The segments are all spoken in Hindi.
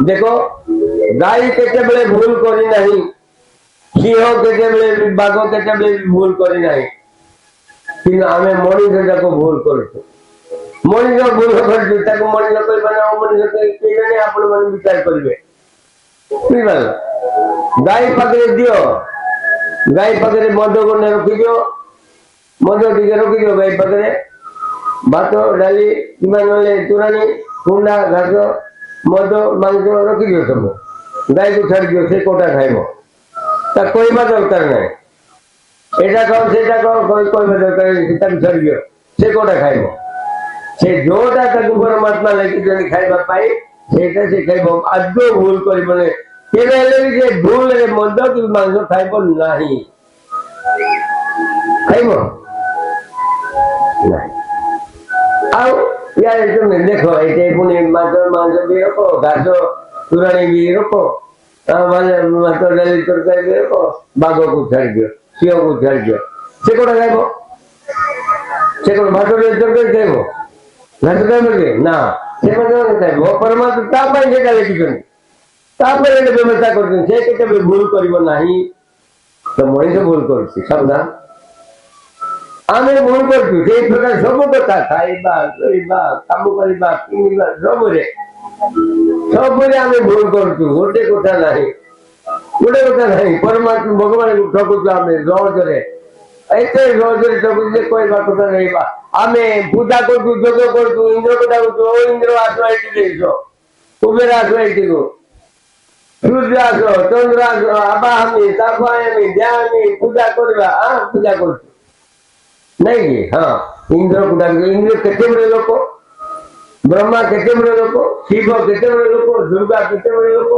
देखो गाई केतेबेले भूल करी नहीं, सिंह केतेबेले बाघ केतेबेले भूल करी नहीं, कि आमे मनीष जाक भूल करछु। मनीष भूल करछु ताको मनीष कोई बना मनीष के जाने आपण मन विचार करबे बुझिबाल। गाई पाखरे दियो, गाई पाखरे मद को रखी दियो, मद टिके रखी दियो गाई पाखरे, भात डाली किंबा नले तोरानी कुंडा घास मद मांस रखी दियो, सब गाई को छाड़ी दियो, से कोटा खाइबो। ता कोई बात दरकार नहीं, एटा खाओ सेटा खाओ कोई कोई बात दरकार नहीं, ताको छाड़ी दियो, से कोटा खाइबो। से जोटा ताको परमात्मा लेके जने खाइबा पाई सेटा से खाइबो। आजो भूल करी बने केबे हेले जे भूल रे मद कि मांस खाइबो नाही, खाइबो नाही। आउ यार तुम देखो एटे पुनी मांस भी रखो, घास तुरानी भी रखो, माने मांस डाली तरकारी भी रखो, बाघ को छाड़ दियो, सिंह को छाड़ दियो, से कोटा खाइबो, से कोटा भात डाली तरकारी खाइबो, घास खाइबो के ना, से कोटा खाइबो। परमात्मा ता पाई जेटा लेखी करी ता पाई एटे व्यवस्था करछन, से केते भूल करिवो नाही। तो मनीष भूल करछि सब ना, आमे भूल करछु से प्रकार सब कथा खाइबा करिबा काम करिबा पिनिबा सबरे आमे भूल करछु। गोटे कथा नाही, गोटे कथा नाही, परमात्मा भगवान को ठकुछु आमे रोजरे, एते रोजरे ठकुछु जे कोई बात कथा नहीं बा। आमे पूजा करछु, जग करछु, इंद्र को डाकछु, ओ इंद्र आसो एटी देसो, कुबेर आसो एटी को, सूर्य आसो, चंद्र आसो, आबाहमी तापायमी ध्यानी पूजा करबा, हां पूजा करछु नहीं कि हाँ इंद्र को डाक, इंद्र केते बड़े लोक, ब्रह्मा केते बड़े लोक, शिव केते बड़े लोक, दुर्गा केते बड़े लोक।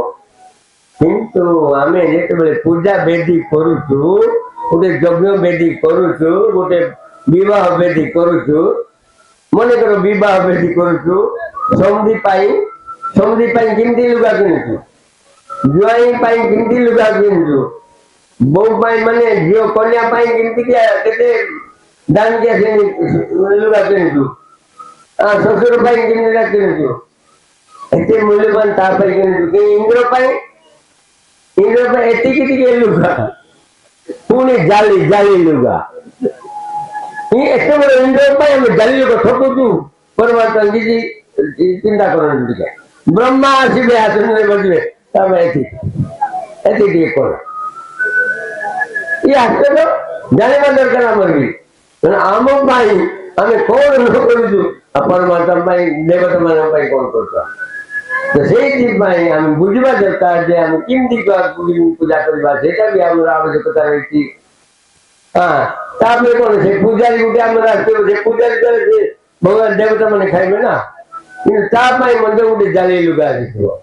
किंतु आमे जेतेबेले पूजा बेदी करूछु, गोटे यज्ञ बेदी करूछु, गोटे विवाह बेदी करूछु, मने करो विवाह बेदी करूछु, समधी पाई किंती लुगा किनुछु, जुआई पाई किंती लुगा किनुछु, बहु पाई माने झियो कन्या पाई किंती क्या केते दान के लुगा किनुछु, ससुर पाई किंती किनुछु, एते मूल्यवान ता पाई किनुछु। कि इंद्र पाई एतिकी टिके लुगा पुणी जाली जाली लुगा, एते बड़ इंद्र पाई हम जाली लुगा ठकुछु। परमात्मा जी चिंता करन टिके ब्रह्मा आसीबे आसन रे बजबे तब एति टिके कर ये आसे तो जानिबा दरकार हमर आम पाई आमे कौन न करूछु, परमात्मा पाई देवता मान पाई कौन करता। तो सेठी पाई आमे बुझिबा दरकार जे आमे किंती पूजा करबा सेटा भी हमर आवश्यकता रहती। हां तापले कोन से पूजारी गुटे हमर रास्ते से पूजारी करे से भगवान देवता माने खाइबे ना, इन ता पाई मंदे गुटे जाली लुगा दिसो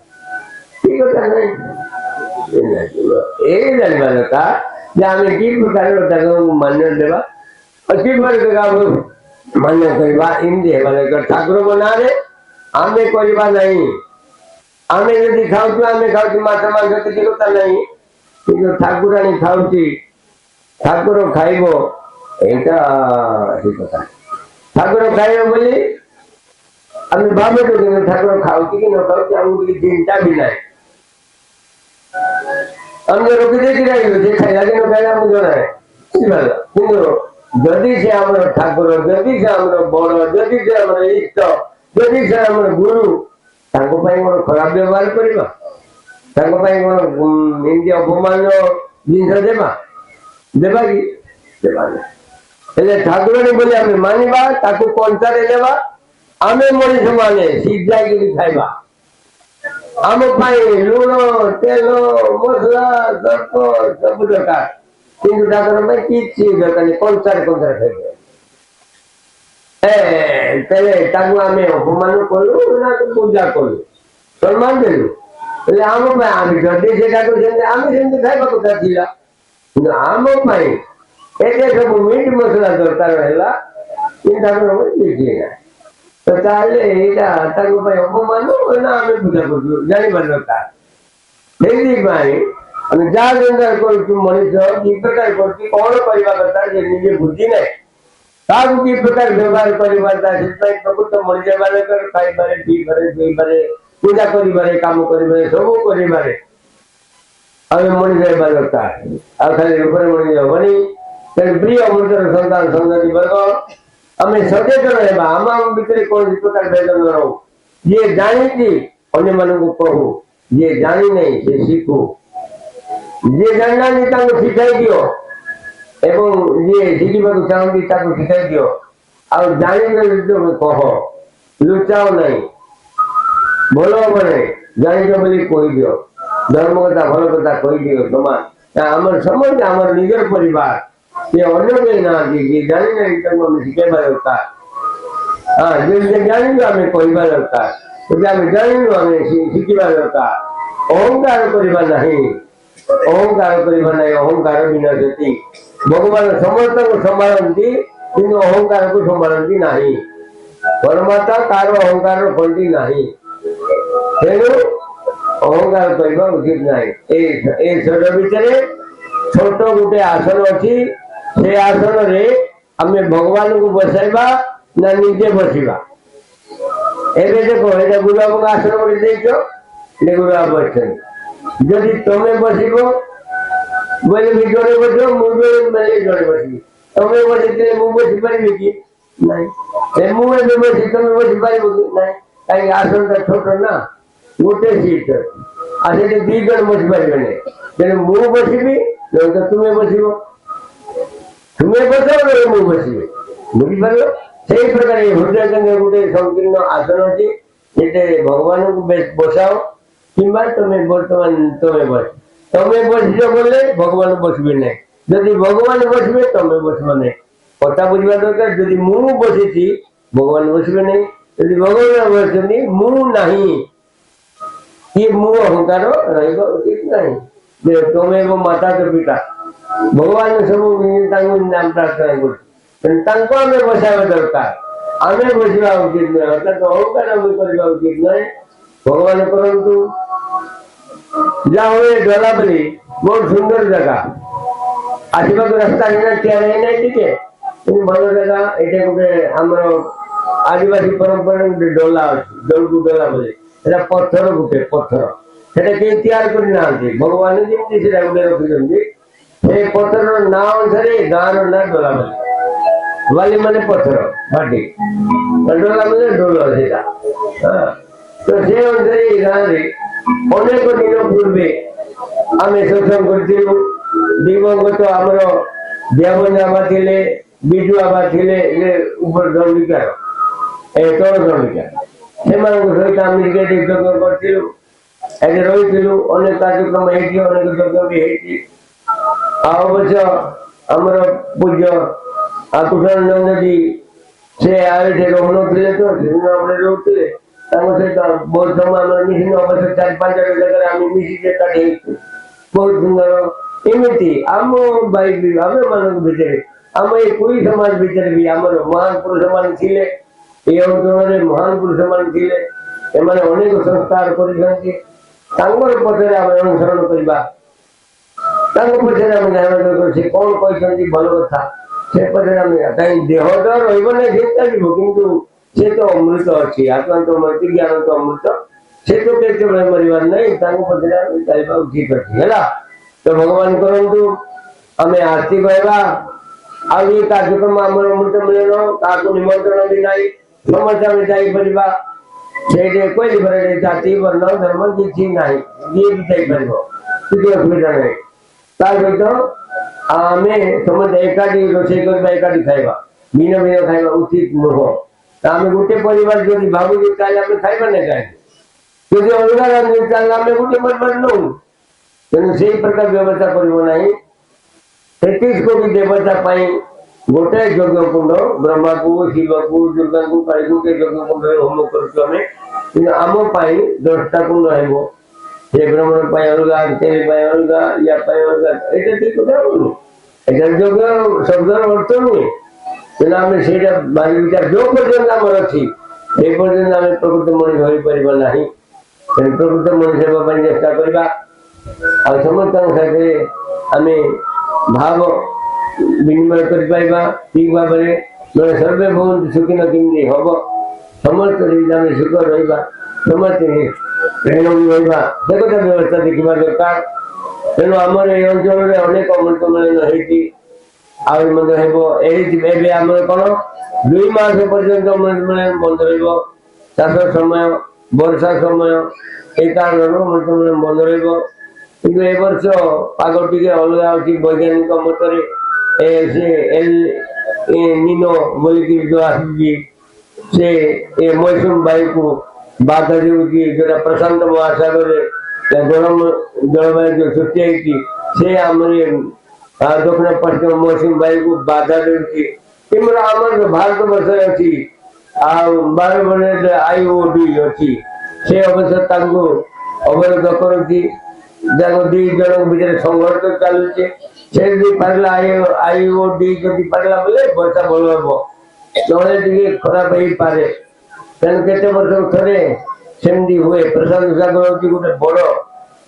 ठीक है नहीं ए जानिबा दरकार जे आमे की प्रकार ताको मान्य देबा अच्छी मान्य करवा इंदे माने ठाकुर बना रे आमे करवा नहीं, आमे यदि खाऊछु आमे खाऊछु माता मांस किसी कथा नहीं, किंतु ठाकुरानी खाऊची ठाकुर खाइबो एटा ही कथा। ठाकुर खाइबो बोली आमे भाबे तो कि ठाकुर खाऊची कि न खाऊची हमको की चिंता भी नहीं, हमने रोकी दे कि नहीं जे खाइला कि न खाइला हमको जଣା है सिबाल। किंतु जदि से हमर ठाकुर, जदि से हमर बड़, जदि से हमर इष्ट, जदि से हमर गुरु ताको पाई कोन खराब व्यवहार करबा, ताको पाई कोन निंदी अपमान जिंस देबा कि देबा नहीं। ठाकुर ने बोले आमे मानिबा ताको कंचारे देबा, आमे मनीष माने सीधा कि खाइबा, आम पाई लुण तेल मसला सब दरकार, किंतु ठाकुर में किसी दरकार नहीं, कंचारे खाइबे तेरे ताकू आमे अपमान कलु ना पूजा कलु सम्मान देलु એટલે આમ ભાઈ આમ જલ્દી છે ઠાકોર છે આમ જેમ ખાଇବା କଥା ଥିଲା କିନ୍ତୁ આમ ପାଇଁ ଏତେ ସବୁ ମିଟ୍ ମସଲା ଦରକାର ହେଲା କିନ୍ତୁ ଠାକୁର ବୁଝିଲେ ନା ତ ତାହେଲେ ଏଇଟା ତାଙ୍କ ପାଇଁ ଅପମାନ ନା ଆମେ ପୂଜା କରୁଛୁ ଜାଣିବା ଦରକାର। ସେଇଥିପାଇଁ ଆମେ ଯାହା ବ୍ୟବହାର କରୁଛୁ ମଣିଷ କି ପ୍ରକାର କରୁଛୁ କଣ କରିବା କଥା ଯେ ନିଜେ ବୁଝି ନାହିଁ ତାକୁ କି ପ୍ରକାର ବ୍ୟବହାର କରିବା ସେଥିପାଇଁ ପ୍ରକୃତ ମଣିଷ ମାନଙ୍କର ଖାଇବାରେ ପିଇବାରେ ଶୋଇବାରେ पूजा करिबारे काम करिबारे सब करिबारे आमे मणि रहबा दरकार आ खाली ऊपर मणि हबनी तेणु प्रिय अमृतर संतान संतति वर्ग आमे सचेतन रहबा आमा भितर कोन प्रकार भेद न रहो ये जानिछि अन्य मानक कहू ये जानी नहीं से शिखू ये जानना नहीं ताको शिखाई दियो एवं ये शिखिबाकु चाहନ୍ତି ताको शिखाई दियो आ जानी तो कह लुचाओ नहीं भल हम नहीं जान बोली कही दियो धर्म कथा भल कथा कही दियो समान आम समस्त आम निजर परिवार ये अन्य कहीं ना ये जानी नहीं आम शिखेबा दरकार हाँ जो जानी आम कहवा दरकार आम जानी आम शिखा दरकार अहंकार करवा नहीं अहंकार करवा नहीं अहंकार विनाशति भगवान समस्त को संभालती किंतु अहंकार को संभालती नहीं परमात्मा कार अहंकार फलती नहीं तेणु अहंकार करवा उचित नहीं शरीर भितर छोट गोटे आसन अच्छी से आसन रे आम भगवान को बसाइबा ना निजे बसवा एबे देखो ये गुरुबाबू आसन बोली देख गुरुबाबू बस जदि तमें बसब बोले भी जड़े बस मुझे जड़े बसबी तमें बसी मु बसी पारि कि नहीं मुझे बसी तमें बसी पार कि नहीं कहीं आसन छोट ना गोटे सीट आ से दी जन बसी पारे तेरे मु बसबी तो तुम्हें बसब तुम्हें बसाओ मु बसबी बुझीपार से प्रकार हृदय केन्द्र गोटे संकीर्ण आसन अच्छी ये भगवान को बसाओ कि तुम्हें बर्तमान तुम्हें बस तुम्हें बस बोले भगवान बसबे नहीं जदि भगवान बसबे तुम्हें बसब नहीं कथा बुझा दरकार जदि मु बसी भगवान बसबे नहीं जदि भगवान बस मु नहीं ये मु अहंकार रहा उचित नहीं तुम्हें माता तो पिता भगवान सब नाम प्रार्थना कर बसावा दरकार आम बसवा उचित नहीं अर्थात अहंकार करवा उचित नहीं भगवान करंतु जाओ डोलाबली बहुत सुंदर जगह आसवा रास्ता ना टे भल जगह ये गोटे आम आदिवासी परंपरा गोटे डोला अच्छी दौड़ू डोला बोले पत्थर गोटे पत्थर से तैयार करना भगवान जमी से गोटे रखी से पत्थर ना अनुसार गाँव ना डोला बोले वाली माने पत्थर माटी डोला बोले डोल से तो से अनुसार गाँव अनेक दिन पूर्वे आम सत्संग कर दिवंगत आमर देवन आबा थे विजु आबा थे ऊपर दंडिकार तल दंडिकार से सहित आम यज्ञ करूँ रही अनेक कार्यक्रम अनेक यज्ञ भी अवश्य आमर पूज्य कुशलानंद जी से आए थे रोहन तो रोते सहित बहुत समय मिशन अवश्य 4-5 जगह मिशिके काटे बहुत सुंदर एमती आम भाई आम मान भितर आम ये कोई समाज भितर भी आम महान पुरुष मान थे ये अंचल महान पुरुष मान थे अनेक संस्कार कर पक्षे आम अनुसरण करवा पक्षे आम ध्यान से कौन कहते भल कथा से पक्षे कहीं देह तो रही चलो किंतु से तो अमृत अच्छी आत्मा तो अमृत ज्ञान तो अमृत से तो कैसे मरवार नहीं पचर चलवा उचित अच्छी है तो भगवान करंतु आम आरती कहवा आ कार्यक्रम आम अमृत मिलन क्या निमंत्रण भी ना समस्त आम जापर से कोई जाति वर्ण धर्म किसी ना ये भी जापर किसी असुविधा नहीं सहित आम समस्त एकाठी रोषे करवा एकाठी खाइबा भिन्न भिन्न खाइबा उचित नुह आम गोटे परिवार जो भावुचे आम खाइबा ना कहीं जब अलग रांधे आम गोटे परिवार नौ तेणु से प्रकार व्यवस्था करना 33 कोटी देवता गोटे यज्ञ कुंड ब्रह्मा को शिव को दुर्गा को काली को यज्ञ कुंड होम कर आम 10टा कुंड है ब्राह्मण अलग तेल अलग या अलग ये ठीक कथा यज्ञ शब्द अर्थ नुहे तेना आम से भाई विचार जो पर्यटन आम अच्छी से पर्यटन आम प्रकृत मनीष हो पार ना प्रकृत मनीष होगा चेष्टा करवा आ समस्त साथ आम भाव विनिमय कर ठीक भाव में सर्वे भवन्तु सुखिनः किमिति हम समस्त सुख रहा समस्त ट्रेन भी रहा से कथा व्यवस्था देखा दरकार तेणु आमर ये अंचल अनेक अमृत मिलन कौन 2 मास पर्यंत अमृत मिलन बंद रहा चाष समय वर्षा समय ये कारण अमृत मिलन बंद रहा किंतु ए वर्ष पाग टी अलग अच्छी वैज्ञानिक मत निनो बोलिकी जो आसी से मौसम वायु को बाधा देती जो प्रशांत महासागर गरम जलवायु जो सृष्टि से आम दक्षिण पश्चिम मौसम वायु को बाधा देती आम भारत वर्ष अच्छी बार आईओडी अच्छी से अवश्य अवरोध करती दी जन भीतर संघर्ष चलुचे से पारा आईओडी जब पारा बोले वर्षा भल हम ना खराब हो पारे तेणु केते वर्ष थे सेमती हुए प्रशांत सागर हूँ गोटे बड़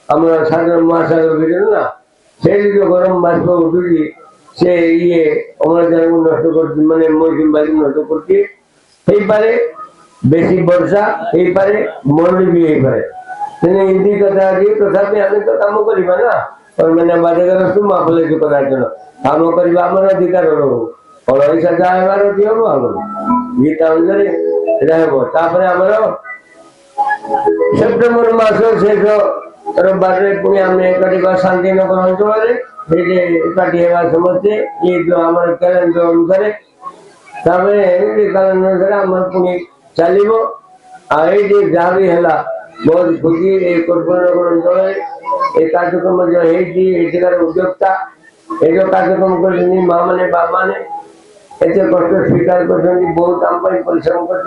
आम सागर महासागर भीतर ना से जो गरम बाष्प उठुची से ये अम्लजान को नष्ट कर माने मौसम वायु नष्ट करके बेसी वर्षा हो पारे मरुड़ी भी हो पारे तेने हिंदी कथा अच्छी तथापि आम तो कम करवा ना और मैंने बाध्यकार तुम आप जो कथा कम करवा आम अधिकार रो पैसा जहाँ हमार अच्छी हम आम गीता अनुसार हम आमर सेप्टेम्बर मास शेष रविवार पुणी आम एकाठी शांतिनगर अंचल एकाठी समस्ते ये जो आम कैलेंडर अनुसार कैलेंडर अनुसार आम पुणी चलो ये जहाँ भी है बहुत खुशी कर्पूरनगर अंचल कार्यक्रम जो है उद्योक्ता ये जो कार्यक्रम कर माँ मैंने बाप मैंने एत कष्ट स्वीकार कर बहुत आम परिश्रम कर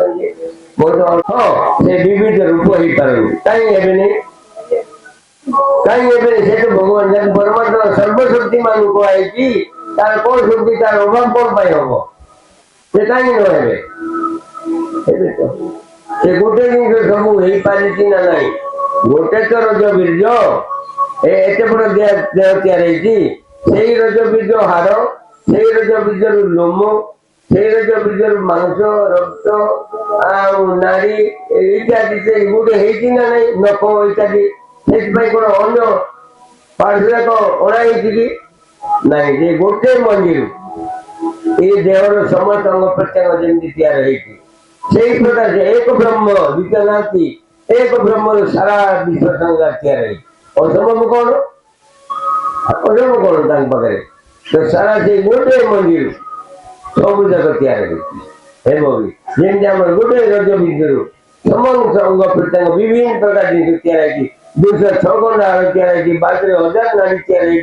बहुत हाँ से विविध रूप हो पारे कहीं से तो भगवान जब परमात्मा सर्वशक्तिमान को आई तार कौन शक्ति तार अभाव कौन पाई हम से कहीं न से गोटे जिन सब हो पारि ना ना गोटे तो रज बीर्ज एत बड़ देह तैयार रज बीर्ज हाड़ से रज बीर्ज लोम से रज बीर्ज मांस रक्त नाड़ी इत्यादि से गोटे है ना ना नख इत्यादि से कौन अन्य पार्श्व अणाई नाई गोटे मंदिर ये देहर समस्त अंग प्रत्यंग जमी तैयार होती से प्रकार से एक ब्रह्म द्वितीय नास्ति एक ब्रह्म सारा विश्व संसार तैयार है असंभव कौन पाखे तो सारा से गोटे मंदिर सब जगह तैयार है जमी गोटे रज विद्युर समस्त अंग प्रत्यंग विभिन्न प्रकार जिन तैयार है 206 खंड हाड़ तैयार है 12,000 नाड़ी तैयार है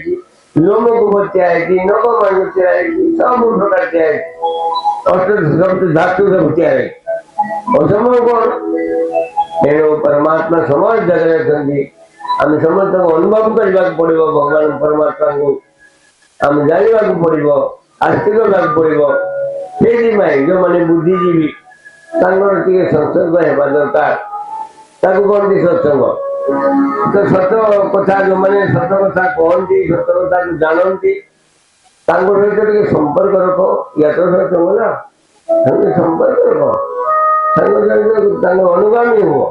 लोम को तैयार है नख मांग तैयार है सब प्रकार तैयार है अष्ट धातु सब तैयार है असंभव कौन तेणु परमात्मा समस्त जगह आम समस्त अनुभव करने पड़ो भगवान परमात्मा को आम जानवा पड़ो आस्तिक पड़ो से जो मैंने बुद्धिजीवी सत्संग होगा दरकार कौन सत्संग तो सत कथा जो मैंने सत कथा कहती सत कथा जानती सहित संपर्क रख या तो सत्संग ना संपर्क रख अनुगामी हो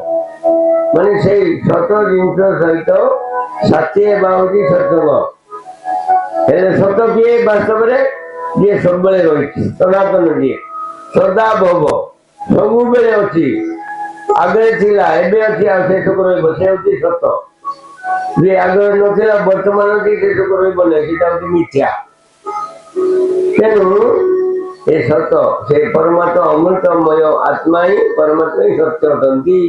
माने से सत जिन सहित साथी बाबू सत्संग सत किए वास्तव में जी सब रही सनातन जी सदा भव सब बेले अच्छी आगे थिला एबे अच्छी शेष रही सत जी आगे ना वर्तमान अच्छी शेष रही मिथ्या तेणु ये सत से परमात्मा अमृतमय आत्मा ही परमात्मा ही सत्य अटंती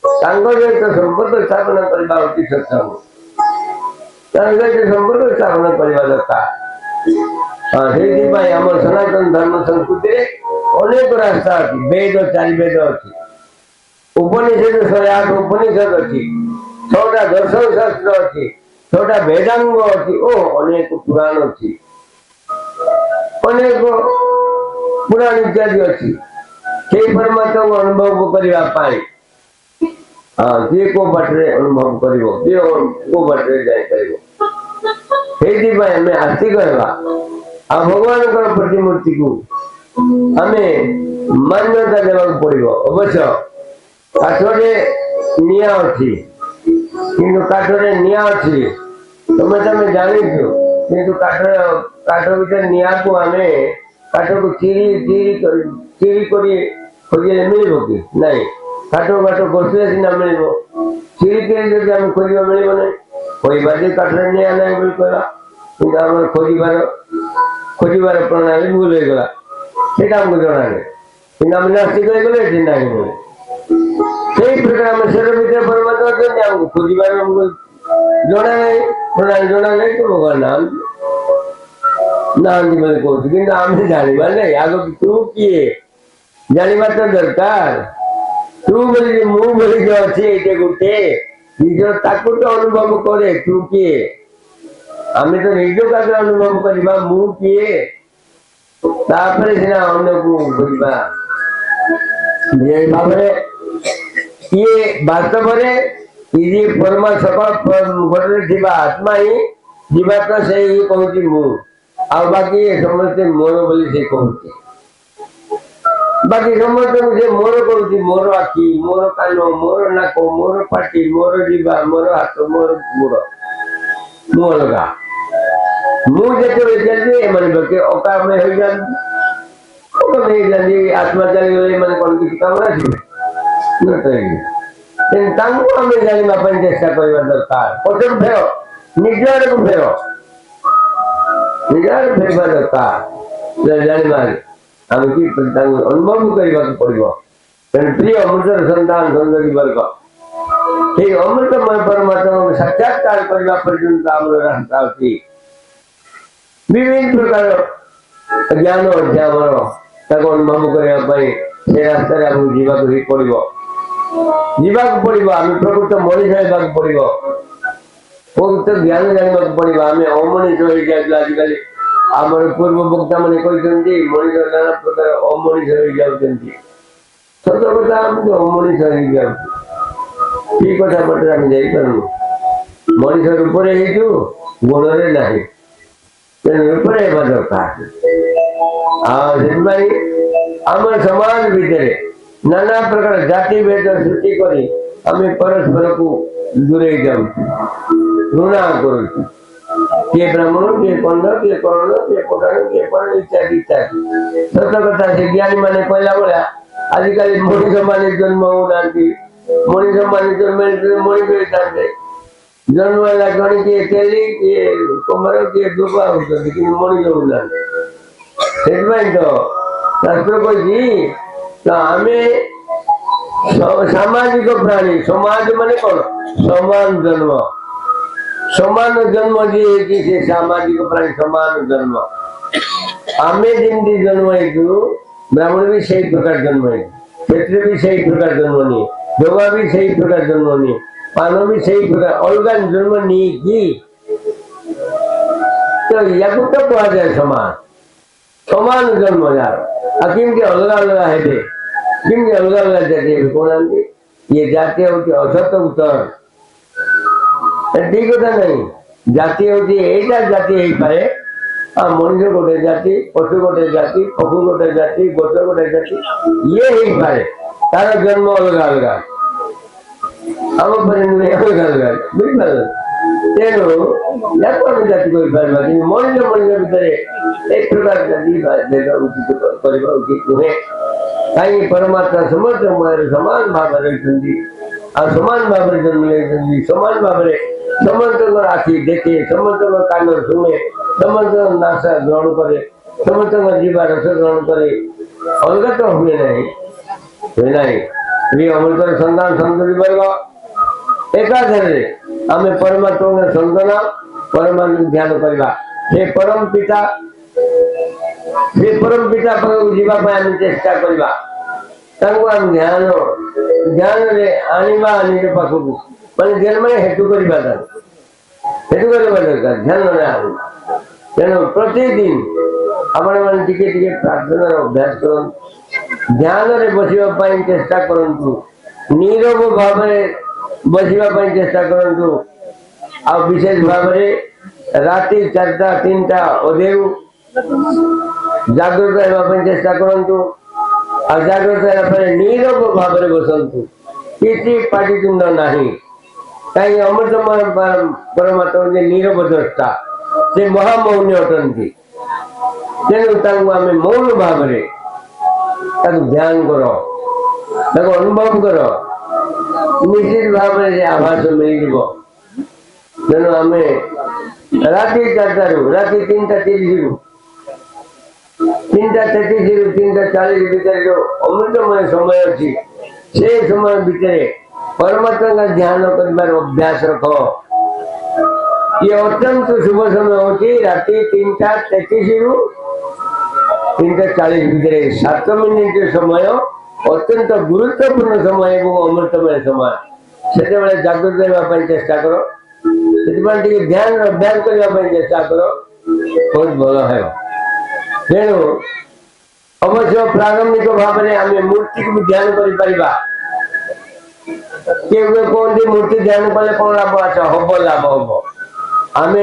सहित संपर्क स्थापना करने होती सत्संग सहित संपर्क स्थापना करने दरकार हाँ से आम सनातन धर्म संस्कृति अनेक रास्ता अच्छी वेद 4 वेद अच्छी उपनिषद 108 उपनिषद अच्छी 6टा दर्शन शास्त्र अच्छी 6टा वेदांग अच्छी ओ अनेक पुराण अच्छी अनेक पुराण इत्यादि अच्छी से परमात्मा को अनुभव करने हाँ किए को बाटे अनुभव कर बाटे जापर से आस्तिक आ भगवान प्रतिमूर्ति को आम मान्यता देवा पड़ो अवश्य काठरे ନିଆଁ ଅଛି, କିନ୍ତୁ କାଠରେ ନିଆଁ ଅଛି ତମେ ତମେ ଜାଣିଛୁ, କିନ୍ତୁ କାଠ ଭିତରେ ନିଆଁକୁ ଆମେ କାଠକୁ ଚିରି କରି ଖୋଜିଲେ ମିଳିବ କି? ନାଇଁ, କାଠ ଘଷିଲେ ସିନା ମିଳିବ, ଚିରିକିରି ଯଦି ଆମେ ଖୋଜିବା ମିଳିବ ନାହିଁ। କହିବା ଯେ କାଠରେ ନିଆଁ ନାହିଁ ବୋଲି କହିବା, କିନ୍ତୁ ଆମର ଖୋଜିବାର ପ୍ରଣାଳୀ ଭୁଲ ହେଇଗଲା, ସେଇଟା ଆମକୁ ଜଣା ନାହିଁ, କିନ୍ତୁ ଆମେ ନାସ୍ତିକ ହେଇଗଲେ ଏଠି ନାହିଁ ବୋଲି। ସେଇ ପ୍ରକାର ଆମେ ଶରୀର ଭିତରେ ପରମାତ୍ମା ଅଛନ୍ତି, ଆମକୁ ଖୋଜିବାର ଆମକୁ ଜଣା ନାହିଁ, ପ୍ରଣାଳୀ ଜଣା ନାହିଁ, ତ ଭଗବାନ ନାହାନ୍ତି ବୋଲି କହୁଛୁ, କିନ୍ତୁ ଆମେ ଜାଣିବା ନାହିଁ। ଆଗ ତୁ କିଏ ଜାଣିବା ତ ଦରକାର। ତୁ ବୋଲି ମୁଁ ବୋଲି ଯେ ଅଛି ଏଇଟା ଗୋଟେ ନିଜ ତାକୁ ତ ଅନୁଭବ କରେ, ତୁ କିଏ? ଆମେ ତ ନିଜକୁ ଆଗେ ଅନୁଭବ କରିବା, ମୁଁ କିଏ, ତାପରେ ସିନା ଅନ୍ୟକୁ ବୁଝିବା। এই ভাବରେ ଇଏ ବାସ୍ତବରେ ଇଏ ପରମା ସକଳ ଘରରେ ଥିବା ଆତ୍ମା ହିଁ ଜୀବାତ୍ମା, ସେ ହିଁ କହୁଛି ମୁଁ, ଆଉ ବାକି ସମସ୍ତେ ମୋର ବୋଲି ସେ କହୁଛି। ବାକି ସମସ୍ତଙ୍କୁ ସେ ମୋର କହୁଛି, ମୋର ଆଖି, ମୋର କାନ, ମୋର ନାକ, ମୋର ପାଟି, ମୋର ଜିଭା, ମୋର ହାତ, ମୋର ଗୋଡ଼, ମୁଁ ଅଲଗା। ମୁଁ ଯେତେବେଳେ ଚାଲିଛି ଏମାନେ ଲୋକେ ଅକାମେ ହେଇଯାନ୍ତି, ଆତ୍ମା ଚାଲିଗଲେ ଏମାନେ କଣ କିଛି କାମରେ ଆସିବେ? ତାଙ୍କୁ ଆମେ ଜାଣିବା ପାଇଁ ଚେଷ୍ଟା କରିବା ଦରକାର। ପଛକୁ ଫେର, ନିଜ ଆଡକୁ ଫେର, ନିଜ ଆଡେ ଫେରିବା ଦରକାର, ଜାଣିବା ଆମେ କି ତାଙ୍କୁ ଅନୁଭବ କରିବାକୁ ପଡିବ। ତେଣୁ ପ୍ରିୟ ଅମୃତର ସନ୍ତାନ ସୁନ୍ଦରୀ ବର୍ଗ, ସେଇ ଅମୃତମୟ ପରମାତ୍ମାକୁ ସାକ୍ଷାତକାର କରିବା ପର୍ଯ୍ୟନ୍ତ ଆମର ରାସ୍ତା ଅଛି। ବିଭିନ୍ନ ପ୍ରକାର ଜ୍ଞାନ ଅଛି ଆମର, ତାକୁ ଅନୁଭବ କରିବା ପାଇଁ ସେ ରାସ୍ତାରେ ଆମକୁ ଯିବାକୁ ହିଁ ପଡିବ। ଆମେ ପ୍ରକୃତ ମଣିଷ ହେବାକୁ ପଡିବ, ପ୍ରକୃତ ଜ୍ଞାନ ଜାଣିବାକୁ ପଡିବ। ଆମେ ଅମଣିଷ ହେଇଯାଉଛୁ ଆଜିକାଲି। ଆମର ପୂର୍ବ ବକ୍ତା ମାନେ କହିଛନ୍ତି ମଣିଷ ନାନା ପ୍ରକାର ଅମଣିଷ ହେଇଯାଉଛନ୍ତି। ସତ କଥା, ଆମକୁ ଅମଣିଷ ହେଇଯାଉଛି, ଠିକ କଥା ପଟେ ଆମେ ଯାଇପାରୁନୁ। ମଣିଷ ରୂପରେ ହେଇଛୁ, ଗୁଣରେ ନାହିଁ, ତେଣୁ ରୂପରେ ହେବା ଦରକାର। ଆଉ ସେଥିପାଇଁ ଆମ ସମାଜ ଭିତରେ ନାନା ପ୍ରକାର ଜାତି ଭେଦ ସୃଷ୍ଟି କରି ଆମେ ପରସ୍ପରକୁ ଦୂରେଇ ଯାଉଛୁ, ଘୃଣା କରୁଛୁ। କିଏ ବ୍ରାହ୍ମଣ, କିଏ କନ୍ଧ, କିଏ କରଣ, କିଏ ପଠାଣ, କିଏ କଣ, ଇତ୍ୟାଦି ଇତ୍ୟାଦି। ସତ କଥା, ସେ ଜ୍ଞାନୀ ମାନେ କହିଲା ଭଳିଆ ଆଜିକାଲି ମଣିଷ ମାନେ ଜନ୍ମ ହଉନାହାନ୍ତି। ମଣିଷ ମାନେ ଜନ୍ମ ମଣିଷ ହେଇଥାନ୍ତେ, ଜନ୍ମ ହେଲା ଜଣେ କିଏ ତେଲି, କିଏ କୁମ୍ଭାର, କିଏ ଦୁବା ହଉଛନ୍ତି, କିନ୍ତୁ ମଣିଷ ହଉନାହାନ୍ତି। ସେଥିପାଇଁ ତ ଶାସ୍ତ୍ର କହିଛି ଆମେ ସାମାଜିକ ପ୍ରାଣୀ। ସମାଜ ମାନେ କଣ? ସମାନ ଜନ୍ମ, ସମାନ ଜନ୍ମ ଯିଏ ହେଇଛି ସେ ସାମାଜିକ ପ୍ରାଣୀ, ସମାନ ଜନ୍ମ। ଆମେ ଯେମିତି ଜନ୍ମ ହେଇଛୁ, ବ୍ରାହ୍ମଣ ବି ସେଇ ପ୍ରକାର ଜନ୍ମ ହେଇଛୁ, କ୍ଷତ୍ରିୟ ବି ସେଇ ପ୍ରକାର ଜନ୍ମ ନିଏ, ଯୋଗା ବି ସେଇ ପ୍ରକାର ଜନ୍ମ ନିଏ, ପାନ ବି ସେଇ ପ୍ରକାର ଅଲଗା ଜନ୍ମ ନିଏକି? ତ ୟାକୁ ତ କୁହାଯାଏ ସମାନ, ସମାନ ଜନ୍ମ ଯାର। ଆଉ କେମିତି ଅଲଗା ଅଲଗା ହେବେ, କେମିତି ଅଲଗା ଅଲଗା ଜାତି ହେବେ କହୁନାହାନ୍ତି? ଇଏ ଜାତି ହଉଛି ଅସତ ଉତ୍ତର, ଠିକ କଥା ନାହିଁ। ଜାତି ହଉଛି ଏଇଟା ଜାତି ହେଇପାରେ, ଆଉ ମଣିଷ ଗୋଟେ ଜାତି, ପଶୁ ଗୋଟେ ଜାତି, ପଶୁ ଗୋଟେ ଜାତି, ଗଛ ଗୋଟେ ଜାତି, ଇଏ ହେଇପାରେ, ତାର ଜନ୍ମ ଅଲଗା ଅଲଗା, ଆମ ପରେ ନୁହେଁ, ଅଲଗା ଅଲଗା, ବୁଝିପାରିଲ? ତେଣୁ ୟାକୁ ଆମେ ଜାତି କରିପାରିବା, କିନ୍ତୁ ମଣିଷ ଭିତରେ एक प्रकार उचित କରିବା ଉଚିତ ନୁହେଁ। କାହିଁକି ପରମାତ୍ମା ସମସ୍ତ ମୟରେ ସମାନ ଭାବରେ ରହିଛନ୍ତି, ଆଉ ସମାନ ଭାବରେ ଜନ୍ମ ନେଇଛନ୍ତି, ସମାନ ଭାବରେ ସମସ୍ତଙ୍କର ଆଖି ଦେଖେ, ସମସ୍ତଙ୍କ କାନ ଶୁଣେ, ସମସ୍ତଙ୍କ ନାଶ ଗ୍ରହଣ କରେ, ସମସ୍ତଙ୍କ ଜୀବା ରସ ଗ୍ରହଣ କରେ, ଅଲଗା ତ ହୁଏ ନାହିଁ। ପ୍ରିୟ ଅମୃତର ସନ୍ତାନ ସନ୍ତତି ବର୍ଗ, ଏକାଧାରରେ ଆମେ ପରମାତ୍ମାଙ୍କ ସନ୍ତାନ, ପରମାତ୍ମା ଧ୍ୟାନ କରିବା। ସେ ପରମ ପିତା ପାଖକୁ ଯିବା ପାଇଁ ଆମେ ଚେଷ୍ଟା କରିବା, ତାଙ୍କୁ ଆମେ ଧ୍ୟାନରେ ଆଣିବା ନିଜ ପାଖକୁ, ମାନେ ଧ୍ୟାନ ମାନେ ହେତୁ କରିବା, ତାଙ୍କୁ ହେତୁ କରିବା ଦରକାର, ଧ୍ୟାନରେ ଆଣିବା। ତେଣୁ ପ୍ରତିଦିନ ଆପଣମାନେ ଟିକେ ଟିକେ ପ୍ରାର୍ଥନାର ଅଭ୍ୟାସ କରନ୍ତୁ, ଧ୍ୟାନରେ ବସିବା ପାଇଁ ଚେଷ୍ଟା କରନ୍ତୁ, ନୀରବ ଭାବରେ ବସିବା ପାଇଁ ଚେଷ୍ଟା କରନ୍ତୁ। ଆଉ ବିଶେଷ ଭାବରେ ରାତି 4ଟା 3ଟା ଅଧେରୁ ଜାଗ୍ରତ ହେବା ପାଇଁ ଚେଷ୍ଟା କରନ୍ତୁ। ଆଉ ଜାଗ୍ରତ ହେଲା ପରେ ନୀରବ ଭାବରେ ବସନ୍ତୁ, किसी पाटितुंड नहीं कहीं अमृतमय परमात्मा नीरव द्रष्टा से महामौनी अटंती तेणु आम मौन भाव ध्यान कर अनुभव कर निश्चित भाव में आभास मिल तेणु आम राति 4 राति 3:30 3:33 3:40 भितर जो अमृतमय समय अच्छी से समय भितर परमात्मा का ध्यान कर अभ्यास रख ये अत्यंत शुभ समय होती राति 3:33 3:40 भितर 7 मिनिट समय अत्यंत गुरुत्वपूर्ण समय और अमृतमय समय से जागृत रहा चेष्टा करो से ध्यान अभ्यास करने चेष्टा करो बहुत भल है तेणु अवश्य प्रारंभिक भाव में आम मूर्ति को ध्यान कर कहते मूर्ति ध्यान कले कौन लाभ अच्छा हम लाभ हम आम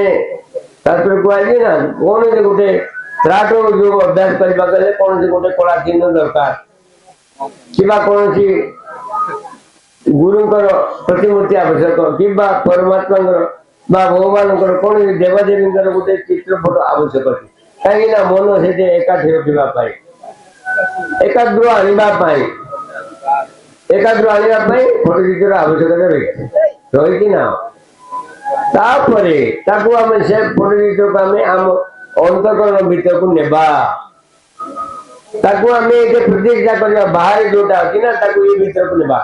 कहुए ना कौन से गोटे त्राट जो अभ्यास करने गले कौन से गोटे कला चिन्ह दरकार कि कौन गुरुंकर प्रतिमूर्ति आवश्यक कि परमात्मा भगवान कौन देवदेवी गोटे चित्र फोटो आवश्यक कहीं मन से एकाठी रखा एकाग्र आने एकाग्र आने फोटो चित्र आवश्यकता रही ना आम से फोटो चित्र को आम अंतकरण भीतर को नेबा प्रतिष्ठा करवा बाहर जोटा अच्छी ना ये भीतर को नेबा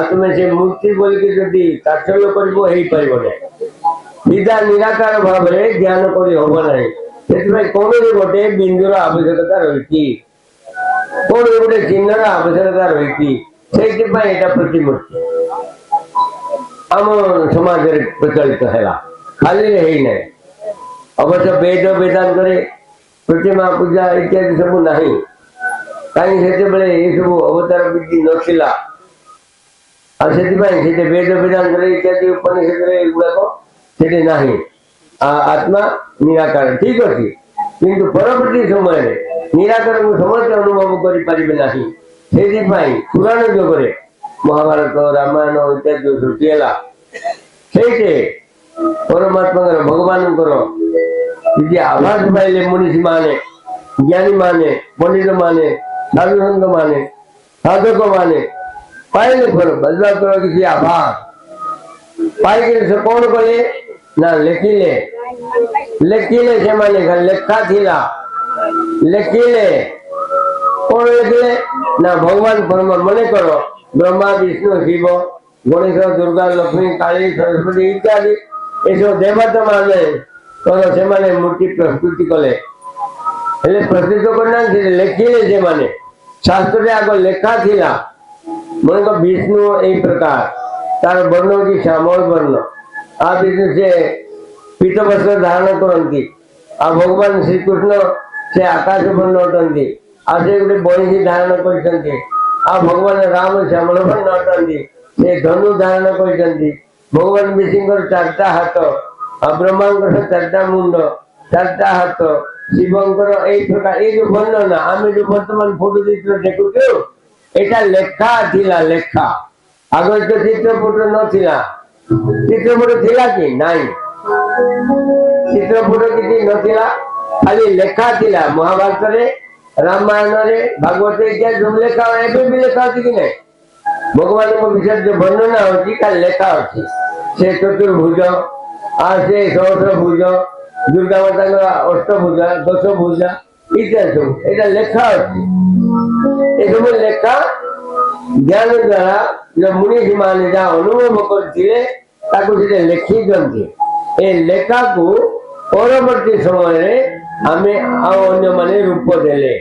तुम से मूर्ति बोलिकी तात्सल्य कर निराकार भाव में ज्ञान कर कौन गोटे बिंदुर आवश्यकता रही कौन गोटे चिन्हर आवश्यकता रही प्रतिमूर्ति आम समाज प्रचलित है खाली ना अवश्य वेद वेदांत प्रतिमा पूजा इत्यादि सब ना कहीं ये सब अवतार विधि नथिला वेद वेदांत इत्यादि उपनिषद गुड़ाक ना आत्मा निराकार ठीक अच्छे किंतु परवर्ती समय निराकार को समस्त अनुभव करें पुराण जुगे महाभारत रामायण इत्यादि श्रुतिला से परमात्मा भगवान आभास पाइले मुनीषी माने ज्ञानी माने पंडित माने साधु संत माने साधक माने पाइले बदला करो किसी आभास पाई से कौन कले ना लेखिले लेखिले से माने लेखा थिला लेखिले कौन लेखिले ना भगवान परमा मने करो ब्रह्मा विष्णु शिव गणेश दुर्गा लक्ष्मी काली सरस्वती इत्यादि ये सब देवता माने तो से माने मूर्ति प्रस्तुति कले प्रस्तुत करना लेखिले से माने शास्त्र आग लेखा थिला मन को विष्णु यही प्रकार तार वर्ण की श्यामल वर्ण आ विष्णु से पीत वस्त्र धारण करती आ भगवान श्री कृष्ण से आकाश वर्ण अटंती आ से गोटे बंशी धारण कर भगवान राम श्यामल वर्ण अटंती से धनु धारण कर भगवान विष्णु 4टा हाथ ब्रह्मांकर 4टा मुंड 4टा हाथ शिवंकर यही प्रकार ये जो वर्णना आम जो बर्तमान फोटो चित्र देखुचु एटा लेखा थिला लेखा आगे तो चित्रपट नथिला चित्रपट थिला कि नहीं चित्रपट किसी नथिला खाली लेखा थिला महाभारत रे रामायण रे भागवत इत्यादि सब लेखा एबे भी लेखा कि नहीं भगवान को विषय जो वर्णना होती का लेखा होती से चतुर्भुज आ से सहस्रभुज दुर्गा माता अष्टभुज 10 भुज इत्यादि सब एटा लेखा होती ये सब लेखा ज्ञान द्वारा जो मुनीषी माने जहाँ अनुभव करते लिखी ए लेखा को परवर्ती समय आम अन्य माने रूप देले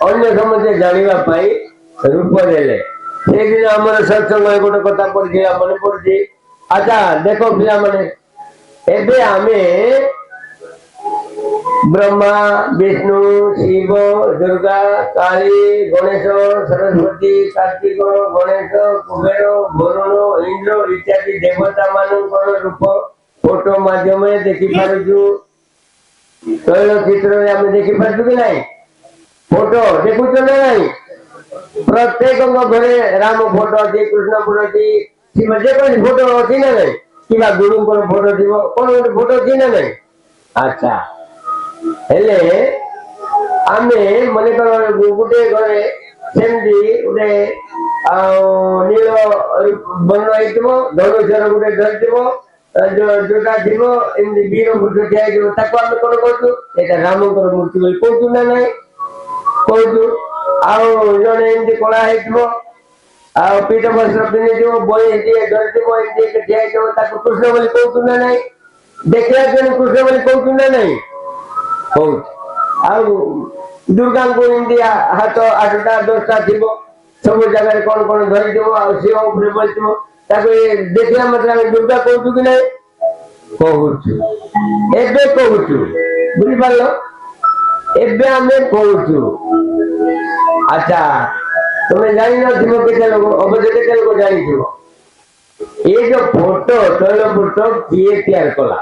अन्य समस्ते जानापी रूप देले से दिन आम सत्संग गोटे कथा पड़ी मन पड़ी अच्छा देख पिला माने एबे आमे ब्रह्मा विष्णु शिव दुर्गा काली गणेश सरस्वती कार्तिक गणेश कुबेर वरुण इंद्र इत्यादि देवता मानकर रूप फोटो माध्यम देखी पारु तैल चित्र देखी पार्छु कि नहीं फोटो देखुच ना नहीं प्रत्येक घरे राम फोटो अच्छी कृष्ण फोटो अच्छी जेकोसी फोटो अच्छी ना नहीं कि गुरु फोटो थी कौन गोटे फोटो अच्छी ना नहीं अच्छा हेले आमे मन कर गोटे घरे सेमती गोटे नील बन धनुषर गोटे धरती जोटा थी एमती वीर मूर्ति ठिया आम कौन करूँ राम मूर्ति बोली कहूँ ना ना कहूँ आने एमती कला हो पीठ वस्त्र पिंधि बही धरती ठिया कृष्ण बोली कहूँ ना ना देखा कृष्ण बोली कहूँ ना ना कहूँ दुर्गा को एमती हाथ 8टा 10टा थी सब जगह कौन कौन धरी शिव उपरे बोलते देखला मतलब दुर्गा कहूँ कि ना कहूँ एबे कहूँ बुझी पार एबे आम कहूँ अच्छा तुम्हें जानी न केते लोग अवश्य केते लोग जानी ये जो फोटो तैलपुत्र किए तैयार कला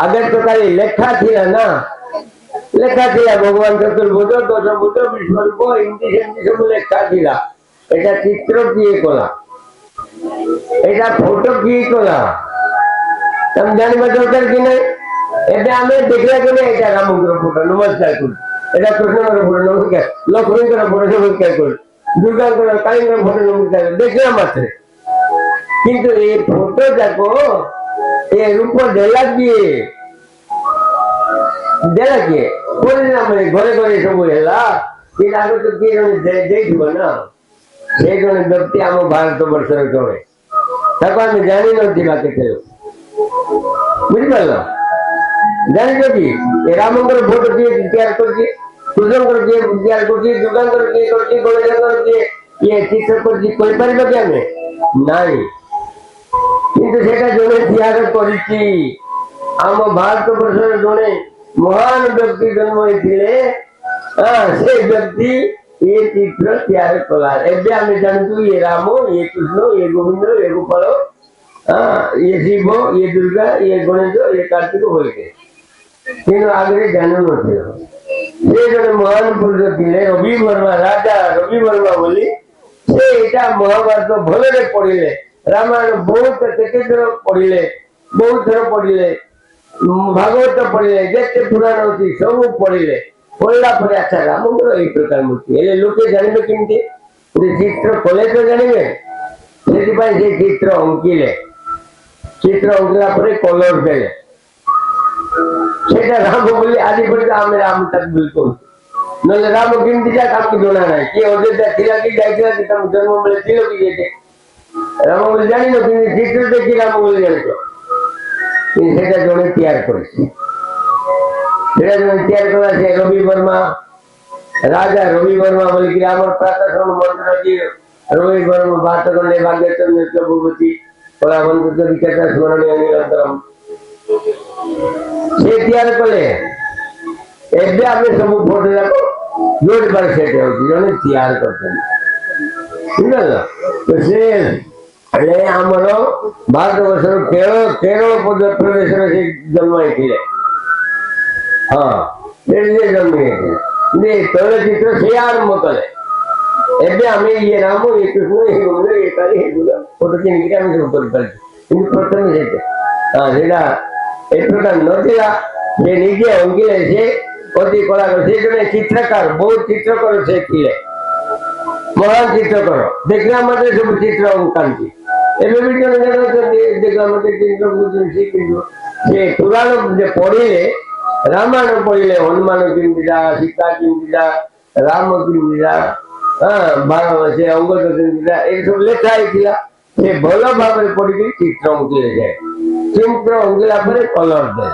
आगे तो खाली लेखा थी ना लेखा थी भगवान चतुर्भुज दशभुज विश्वरूप एमती सेमती सब लेखा थी एटा चित्र किए कला एटा फोटो किए कला तुम जानवा दरकार कि नहीं एबे आमे देखला कि नहीं एटा रामचंद्र फोटो नमस्कार कर एटा कृष्णकर फोटो नमस्कार लक्ष्मीकर फोटो नमस्कार कर दुर्गाकर कालीकर फोटो नमस्कार देखला मात्र किंतु ये फोटो जाको ये रूप देला किए परिणाम घरे घरे सब है कि आगे तो किए देखो ना से जन व्यक्ति आम भारत वर्ष जड़े आम जानी ना केते बुझिपार जानी कि रामकर फोटो किए तैयार कर कृष्णकर किए तैयार कर दुर्गाकर किए कर गणेशकर किए ये चित्र कर कि आम नाई किंतु सेटा जड़े तैयार कर भारत वर्ष जड़े महान व्यक्ति जन्म होते से व्यक्ति ये चित्र तैयार कला एबे आम जानतु ये राम ये कृष्ण ये गोविंद ये गोपाल ये शिव ये दुर्गा ये गणेश ये कार्तिक बोलते किन्तु आगे जानू न जड़े महान पुरुष थे रवि वर्मा राजा रवि वर्मा बोली से यहाँ महाभारत भलरे पढ़ले रामायण बहुत केते थर पढ़ले बहुत थर पढ़ले भागवत पढ़ले जिते पुराण अच्छी सब पढ़ले पढ़ला अच्छा रामकर यही प्रकार मूर्ति हेल्ले लोके जानवे केमती चित्र कले तो जानवे से चित्र अंकिले चित्र अंकिला कलर देले सेटा राम बोली आज पर्यंत आम राम तक बिल्कुल ना राम केमती जाए आमको जना ना कि अयोध्या थिला कि जाइथिला कि तम जन्म बेले थिलो कि जेते राम बोली जानी न कि चित्र देखि राम बोली जानितो सेटा जने तैयार करछि सेटा जने तैयार कला से रवि वर्मा राजा रवि वर्मा बोली कि आमर प्रातः मंत्र जी रवि वर्मा बात करले भाग्यचंद्र नृत्य भूपति कला मंत्र विख्यात स्मरणीय निरंतरम से तैयार कले एबे आमे सब फोटो जाको जोड़ पर सेट होती जने तैयार करते ठीक है तो से अरे आमर भारत वर्ष केरल केरल प्रदेश से जन्म होते हाँ जन्म तैलचित्र से आरंभ कले एबे आम ये राम ये कृष्ण ये गोविंद ये काली ये दुर्गा फोटो किन आम सब कर प्रथम से हाँ से एक प्रकार नथिला से निजे अंकिले से अति कला से जने चित्रकार बहुत चित्रकर से थिले महान चित्रकर देखला मते सब चित्र अंकांती एबे भी जने जने देखला मते चित्र बुझन शिखिलो से पुराण जे पढ़िले रामायण पढ़िले हनुमान किंदिला सीता किंदिला राम किंदिला हां से अंगद किंदिला ए सब लेखा आइतिला से भलो भाबरे पढ़ि चित्र अंकिले जाए चित्र अंकिला परे कलर दे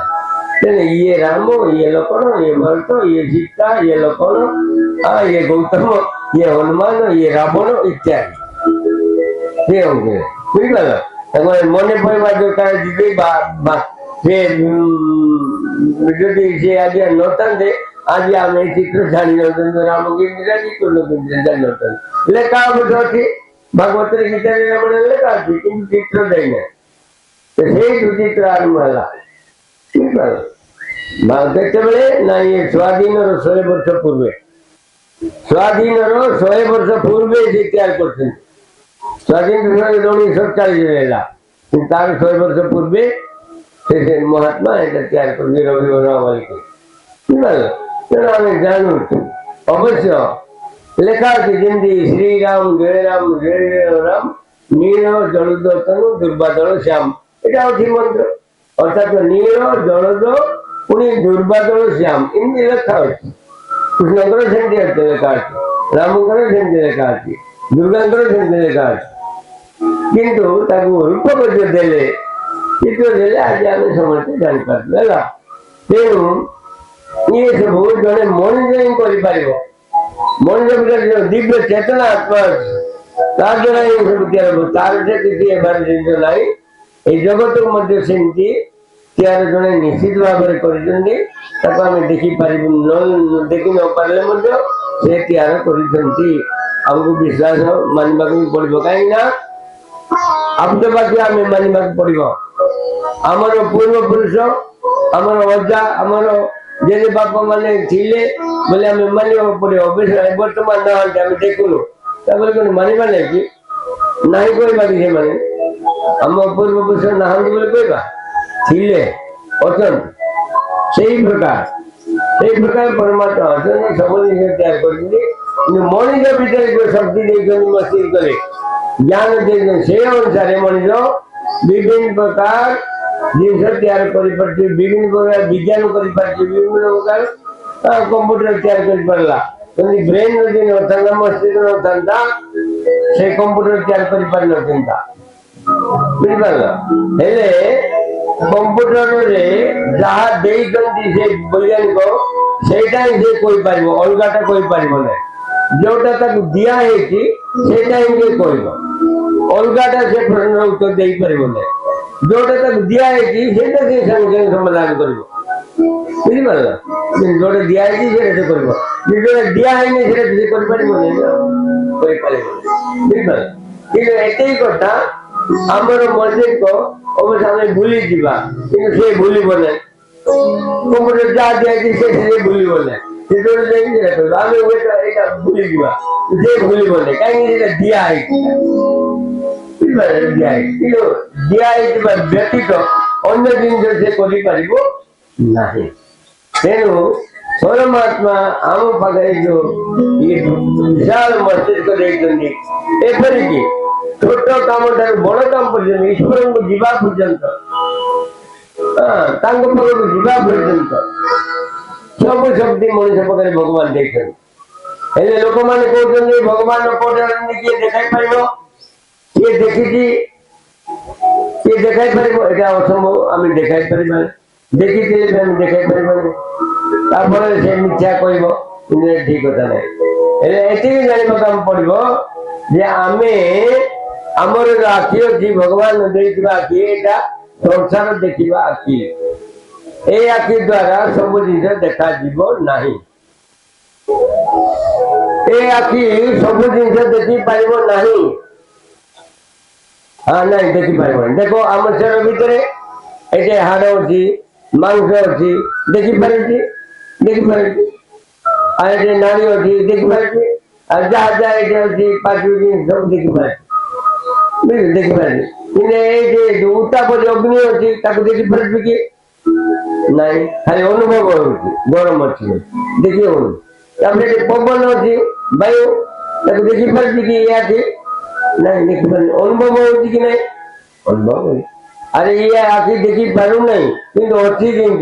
ये राम ये लक्ष्मण ये भरत ये सीता ये लक्ष्मण ये गौतम ये हनुमान ये रावण इत्यादि ये होंगे ठीक है मन पड़ा दरकार से आज नौतंदे आज आम चित्र जानी नौतन राम के जानी जानी नौतन लेखा अच्छी भागवत गीता रामायण लेखा अच्छी कि चित्र देना चित्र आरंभ है केतबले ना ये स्वाधीन 16 वर्ष पूर्वे स्वाधीन 100 वर्ष पूर्वे से तैयार करते स्वाधीन 1947 तार 100 वर्ष पूर्वे से महात्मा এটা तैयार कर रविवार आम जानू अवश्य लेखा जमी श्रीराम जय राम जय राम नील जलद तनु दुर्बादल श्याम এটা अच्छी मंत्र अर्थात नील जलद पुणी दुर्बादल श्याम इनकी लेखा अच्छी कृष्णकर सेमती अर्थ लेखा अच्छी रामकर सेमती लेखा अच्छी दुर्गांकर सेमती लेखा अच्छी किंतु ताकू रूपक देले चित्र देले आज आम समस्ते जापार तेणु ये सब जड़े मनीष ही कर मनीष दिव्य चेतना आत्मा तार द्वारा ही सब तैयार तार से किसी एबार जिन ना जगत मध्य सेमती तैयार जड़े निश्चित भाव में देखी पार देखी न पारे से तैयार करमको विश्वास मानवा पड़ो कहीं अब तो बाकी आम मानवा पड़ो आमर पूर्व पुरुष आमर अजा आमर जेने बापा माने थिले बोले आम मानवा पड़ो अवश्य बर्तमान ना देखुनु मानवा नहीं कि नहीं कहवा कि माने आम पूर्व पुरुष ना बोले कहवा थिले अचन से प्रकार परमात्मा अचन सब जिन तैयार कर मनीष भीतर जो शक्ति देखते मस्तिष्क ज्ञान देखते से अनुसार मनीष विभिन्न प्रकार जिन तैयार कर विभिन्न प्रकार विज्ञान कर विभिन्न प्रकार कंप्यूटर तैयार कर पारा ब्रेन नदी ना मस्तिष्क ना से कंप्यूटर तैयार कर पार ना बुझिपार कंप्यूटर जहाँ देखते से वैज्ञानिक सेटा ही से कोई पार अलगाटा कोई पार ना जोटा तक दिया है कि सेटा ही कह अलगाटा से प्रश्न उत्तर दे पार ना जोटा तक दिया है कि सेटा से संगे समाधान कर बुझिपार जोटा दिया है कि से कर दिया है नहीं से कर बुझिपार कि एत कथा आमर मस्तिष्क अवश्य आम भूली जावा कि भूल ना कंप्यूटर जहाँ दिखाई से भूल ना आम भूली जावा से भूल ना कहीं दिया है दिया है दिया व्यतीत अन्य जिन से कर तेणु परमात्मा आम पाखे जो ये विशाल मस्तिष्क देखते एपरिकी छोट काम बड़ काम पर्यटन ईश्वर को जीवा पर्यंत जीवा पर्यंत सब शक्ति मनीष पाखे भगवान देखते लोक मैंने कहते भगवान किए देखा पार किए देखी किए देखा पार यहाँ असंभव आम देखा पार देखी देखा पार से मिथ्या कह ठीक कथा ना ये जानवा काम पड़ो जे आम आमर जो आखि अच्छी भगवान आखि यहाँ संसार देखा आखि ए आखि द्वारा सब जिन देखा ना ए आखि सब जिन देखी पार ना हाँ ना देखी पार देख आम शरीर भितर ये हाड़ अच्छी मांस अच्छी देखी पारे नाड़ी अच्छी देखी पारे जहाँ जहाँ ये अच्छी पार्टी जिन सब देखी पारे देखी पारे उत्ताप अग्नि अच्छी देखी पारे कि नहीं खाली अनुभव हो गरम अच्छी देखी हो पवन अच्छी वायु देखी पारे कि ये नहीं देखी पारे अनुभव हो कि नहीं अनुभव अरे ये आखि देखी पारू नहीं कि अच्छी जिन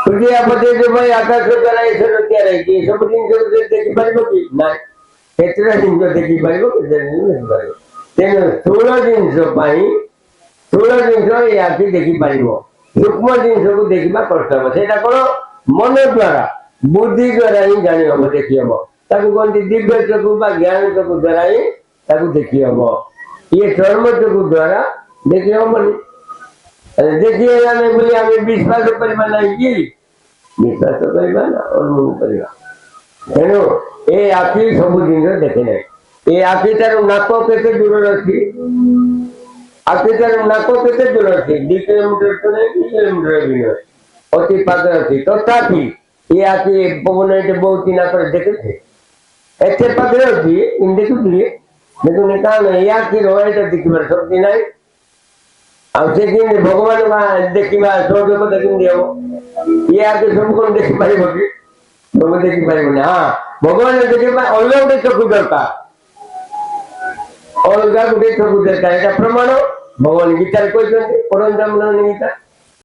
पृथ्वी आपत्ति जो भाई आकाश द्वारा तैयार सब जिन देखी पार कि ना केतटा जिन देखी पार तेणु स्थूल जिनस स्थूल जिनस ये आखि देखी पार सूक्ष्म जिनस को देखा कष्ट हम से कौन मन द्वारा बुद्धि द्वारा ही जानी हम देखी हम कहते दिव्य चकु ज्ञान चकु द्वारा ही देखी हम ये चर्म चकु द्वारा देखी हम देखिए नहीं बोले आम विश्वास करवा ना कि विश्वास करवा ना अनुभव करवा तेणु ये आखि सब जिन देखे ना ये आखि तार नाक के दूर अच्छी आखि तार नाक के दूर अच्छी 2 किलोमीटर तो नहीं 2 किलोमीटर भी नहीं अति पाखे अच्छी तथापि ଇଏ ଆକି ପବନ ଏଠି ବହୁତ ଦିନ ପରେ ଦେଖୁଛି ଏତେ ପାଖରେ ଅଛି ଦେଖୁଥିଲି ଦେଖୁନି କାରଣ ୟା କି ଏଇଟା ଦେଖିବାର ଶକ୍ତି ନାହିଁ ଆଉ ସେ କେମିତି ଭଗବାନ ଦେଖିବା ସହଯୋଗ କେମିତି ହବ ଇଏ ଆକି ସବୁ କଣ ଦେଖିପାରିବ କି ସବୁ ଦେଖିପାରିବନି ହଁ ଭଗବାନ ଦେଖିବା ଅଲଗା ଗୋଟେ ଚକ୍ଷୁ ଦରକାର ଅଲଗା ଗୋଟେ ଚକ୍ଷୁ ଦରକାର ଏଇଟା ପ୍ରମାଣ ଭଗବାନ ଗୀତାରେ କହିଛନ୍ତି ପଢନ୍ତୁ ଆମ ଗୀତା